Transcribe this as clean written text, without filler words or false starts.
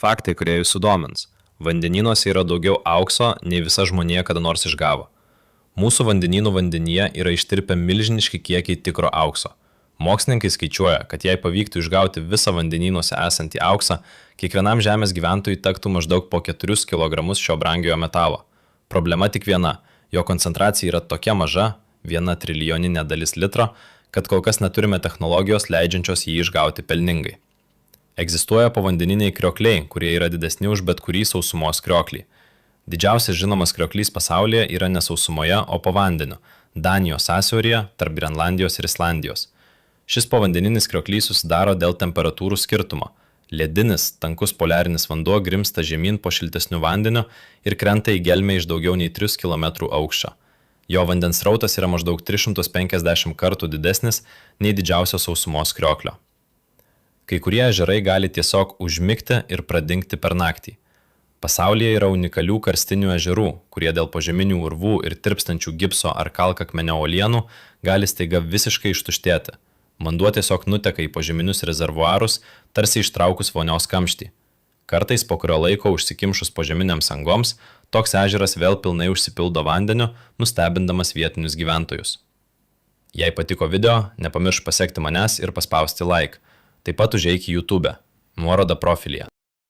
Faktai, kurie jūs sudomins. Vandenynuose yra daugiau aukso, nei visa žmonija kada nors išgavo. Mūsų vandenynų vandenyje yra ištirpę milžiniški kiekiai tikro aukso. Mokslininkai skaičiuoja, kad jei pavyktų išgauti visą vandenynuose esantį auksą, kiekvienam žemės gyventojui tektų maždaug po 4 kg šio brangiojo metalo. Problema tik viena, jo koncentracija yra tokia maža, 1 trilijoninė dalis litro, kad kol kas neturime technologijos leidžiančios jį išgauti pelningai. Egzistuoja povandeniniai kriokliai, kurie yra didesni už bet kurį sausumos krioklį. Didžiausias žinomas krioklys pasaulyje yra ne sausumoje, o po vandeniu, Danijos sąsiauryje, tarp Grenlandijos ir Islandijos. Šis povandeninis krioklys susidaro dėl temperatūrų skirtumo. Ledinis, tankus poliarinis vanduo grimsta žemyn po šiltesniu vandeniu ir krenta į gelmę iš daugiau nei 3 km aukščio. Jo vandens srautas yra maždaug 350 kartų didesnis nei didžiausio sausumos krioklio. Kai kurie ežerai gali tiesiog užmigti ir pradingti per naktį. Pasaulyje yra unikalių karstinių ežerų, kurie dėl požeminių urvų ir tirpstančių gipso ar kalkakmenio uolienų gali staiga visiškai ištuštėti. Vanduo tiesiog nuteka į požeminius rezervuarus, tarsi ištraukus vonios kamštį. Kartais po kurio laiko užsikimšus požeminiams angoms, toks ežeras vėl pilnai užsipildo vandeniu, nustebindamas vietinius gyventojus. Jei patiko video, nepamiršk pasekti manęs ir paspausti like. Taip pat užeik į YouTube, nuoroda profilyje.